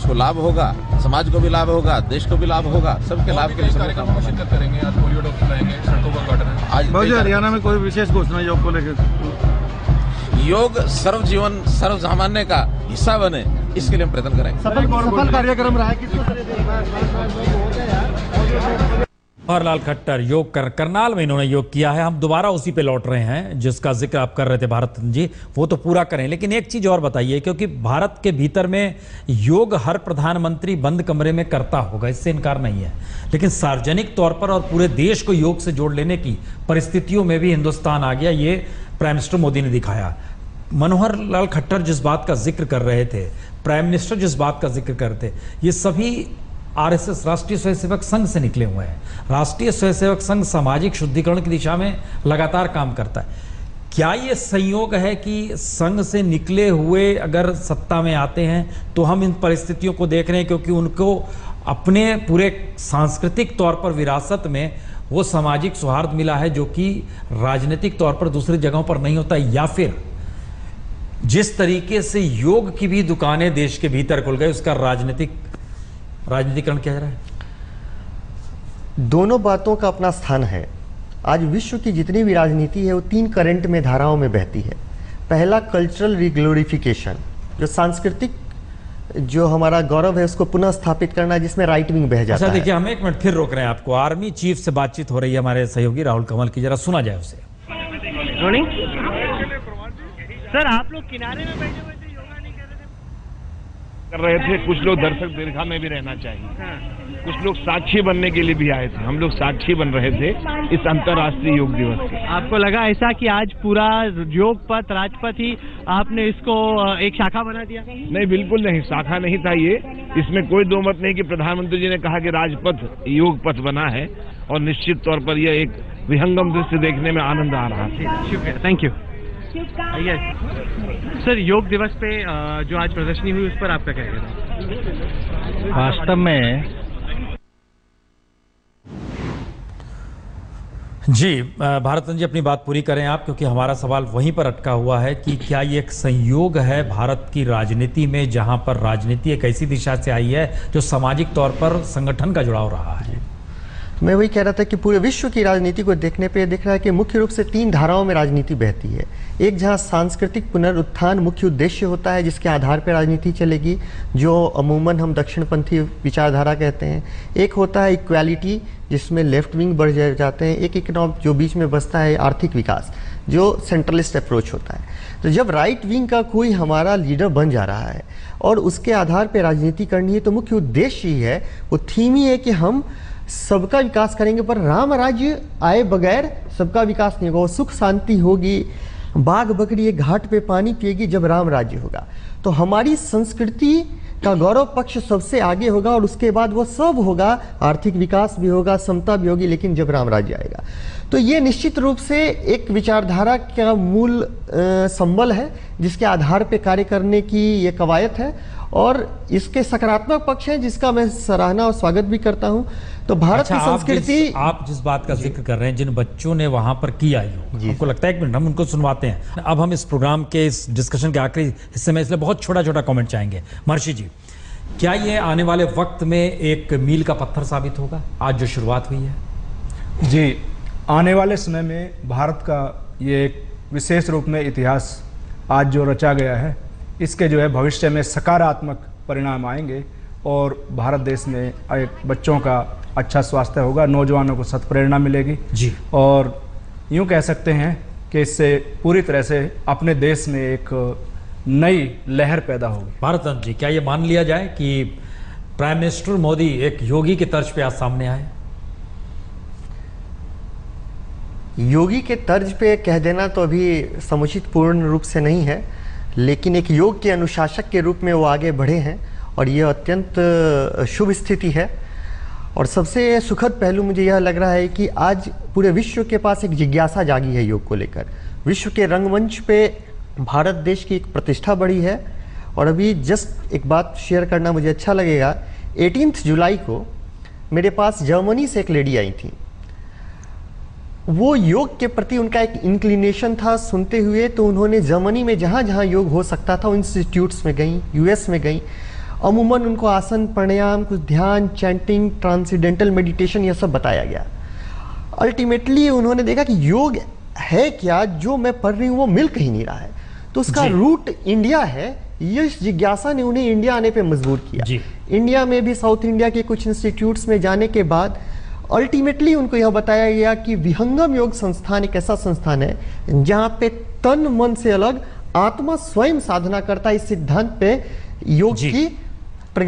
को लाभ होगा, समाज को भी लाभ होगा, देश को भी लाभ होगा, सबके लाभ के लिए सब काम करेंगे। आज पोलियो ड्रॉप पिलाएंगे, सड़कों पर उद्घाटन है। आज हरियाणा में कोई विशेष घोषणा योग को लेकर? योग सर्व जीवन सर्व सामान्य का हिस्सा बने, इसके लिए हम प्रयत्न करेंगे। सफल कार्यक्रम रहा है। मनोहरलाल खट्टर योग करनाल में इन्होंने योग किया है। हम दोबारा उसी पे लौट रहे हैं जिसका जिक्र आप कर रहे थे भारत जी, वो तो पूरा करें, लेकिन एक चीज और बताइए, क्योंकि भारत के भीतर में योग हर प्रधानमंत्री बंद कमरे में करता होगा, इससे इनकार नहीं है, लेकिन सार्वजनिक तौर पर और पूरे देश को योग से जोड़ लेने की परिस्थितियों में भी हिंदुस्तान आ गया, ये प्राइम मिनिस्टर मोदी ने दिखाया। मनोहरलाल खट्टर जिस बात का जिक्र कर रहे थे, प्राइम मिनिस्टर जिस बात का जिक्र करते, ये सभी आरएसएस राष्ट्रीय स्वयंसेवक संघ से निकले हुए हैं। राष्ट्रीय स्वयंसेवक संघ सामाजिक शुद्धिकरण की दिशा में लगातार काम करता है। क्या ये संयोग है कि संघ से निकले हुए अगर सत्ता में आते हैं तो हम इन परिस्थितियों को देख रहे हैं, क्योंकि उनको अपने पूरे सांस्कृतिक तौर पर विरासत में वो सामाजिक सौहार्द मिला है जो कि राजनीतिक तौर पर दूसरी जगहों पर नहीं होता, या फिर जिस तरीके से योग की भी दुकानें देश के भीतर खुल गए उसका राजनीतिकरण किया जा रहा है? दोनों बातों का अपना स्थान है। आज विश्व की जितनी भी राजनीति है वो 3 करंट में धाराओं में बहती है। पहला कल्चरल रिग्लोरिफिकेशन, जो सांस्कृतिक जो हमारा गौरव है उसको पुनः स्थापित करना, जिसमें राइट विंग बह जाता है। देखिए, हम एक मिनट फिर रोक रहे हैं आपको। आर्मी चीफ से बातचीत हो रही है हमारे सहयोगी राहुल कंवल की, जरा सुना जाए उसे। सर, आप लोग किनारे में बैठे हुए थे, योगा नहीं कर रहे थे। कुछ लोग दर्शक दीर्घा में भी रहना चाहिए। कुछ लोग साक्षी बनने के लिए भी आए थे। हम लोग साक्षी बन रहे थे इस अंतर्राष्ट्रीय योग दिवस के। आपको लगा ऐसा कि आज पूरा योग पथ राजपथ ही आपने इसको एक शाखा बना दिया? नहीं, बिल्कुल नहीं, शाखा नहीं था ये। इसमें कोई दो मत नहीं कि प्रधानमंत्री जी ने कहा कि राजपथ योग पथ बना है, और निश्चित तौर पर यह एक विहंगम दृश्य देखने में आनंद आ रहा है। शुक्रिया, थैंक यू। सर, योग दिवस पे जो आज प्रदर्शनी हुई उस पर आपका क्या कहना है? वास्तव में जी, भारतन जी अपनी बात पूरी करें आप, क्योंकि हमारा सवाल वहीं पर अटका हुआ है कि क्या ये एक संयोग है भारत की राजनीति में, जहां पर राजनीति एक ऐसी दिशा से आई है जो सामाजिक तौर पर संगठन का जुड़ाव रहा है। मैं वही कह रहा था कि पूरे विश्व की राजनीति को देखने पे दिख रहा है कि मुख्य रूप से 3 धाराओं में राजनीति बहती है। एक जहां सांस्कृतिक पुनरुत्थान मुख्य उद्देश्य होता है, जिसके आधार पर राजनीति चलेगी, जो अमूमन हम दक्षिणपंथी विचारधारा कहते हैं। एक होता है इक्वालिटी, जिसमें लेफ्ट विंग बढ़ जाते हैं। एक इकोनॉमिक जो बीच में बसता है आर्थिक विकास, जो सेंट्रलिस्ट अप्रोच होता है। तो जब राइट विंग का कोई हमारा लीडर बन जा रहा है और उसके आधार पर राजनीति करनी है, तो मुख्य उद्देश्य ही है, वो थीम ही है कि हम सबका विकास करेंगे, पर राम राज्य आए बगैर सबका विकास नहीं होगा। वो सुख शांति होगी, बाघ बकरी एक घाट पे पानी पिएगी जब राम राज्य होगा। तो हमारी संस्कृति का गौरव पक्ष सबसे आगे होगा, और उसके बाद वो सब होगा, आर्थिक विकास भी होगा, समता भी होगी, लेकिन जब राम राज्य आएगा। तो ये निश्चित रूप से एक विचारधारा का मूल संबल है, जिसके आधार पे कार्य करने की ये कवायद है, और इसके सकारात्मक पक्ष है जिसका मैं सराहना और स्वागत भी करता हूं। तो भारत की संस्कृति, आप जिस बात का जिक्र कर रहे हैं, जिन बच्चों ने वहां पर किया योग, हमको लगता है, एक मिनट हम उनको सुनवाते हैं। अब हम इस प्रोग्राम के इस डिस्कशन के आखिरी हिस्से में, इसलिए बहुत छोटा छोटा कमेंट चाहेंगे। महर्षि जी, क्या ये आने वाले वक्त में एक मील का पत्थर साबित होगा, आज जो शुरुआत हुई है? जी, आने वाले समय में भारत का ये एक विशेष रूप में इतिहास आज जो रचा गया है, इसके जो है भविष्य में सकारात्मक परिणाम आएंगे, और भारत देश में एक बच्चों का अच्छा स्वास्थ्य होगा, नौजवानों को सत्प्रेरणा मिलेगी जी, और यूँ कह सकते हैं कि इससे पूरी तरह से अपने देश में एक नई लहर पैदा होगी। भारतन जी, क्या ये मान लिया जाए कि प्राइम मिनिस्टर मोदी एक योगी के तर्ज पे आज सामने आए? योगी के तर्ज पे कह देना तो अभी समुचित पूर्ण रूप से नहीं है, लेकिन एक योग के अनुशासक के रूप में वो आगे बढ़े हैं, और ये अत्यंत शुभ स्थिति है। और सबसे सुखद पहलू मुझे यह लग रहा है कि आज पूरे विश्व के पास एक जिज्ञासा जागी है योग को लेकर। विश्व के रंगमंच पे भारत देश की एक प्रतिष्ठा बढ़ी है। और अभी जस्ट एक बात शेयर करना मुझे अच्छा लगेगा, 18 जुलाई को मेरे पास जर्मनी से एक लेडी आई थी। वो योग के प्रति उनका एक इंक्लिनेशन था सुनते हुए, तो उन्होंने जर्मनी में जहाँ जहाँ योग हो सकता था, इंस्टीट्यूट्स में गई, यूएस में गई, अमूमन उनको आसन, प्राणायाम, कुछ ध्यान, चैंटिंग, ट्रांसेंडेंटल मेडिटेशन, यह सब बताया गया। अल्टीमेटली उन्होंने देखा कि योग है क्या, जो मैं पढ़ रही हूँ वो मिल कहीं नहीं रहा है, तो उसका रूट इंडिया है। ये इस जिज्ञासा ने उन्हें इंडिया आने पे मजबूर किया। इंडिया में भी साउथ इंडिया के कुछ इंस्टीट्यूट्स में जाने के बाद अल्टीमेटली उनको यह बताया गया कि विहंगम योग संस्थान एक ऐसा संस्थान है जहाँ पे तन मन से अलग आत्मा स्वयं साधना करता है। इस सिद्धांत पे योग की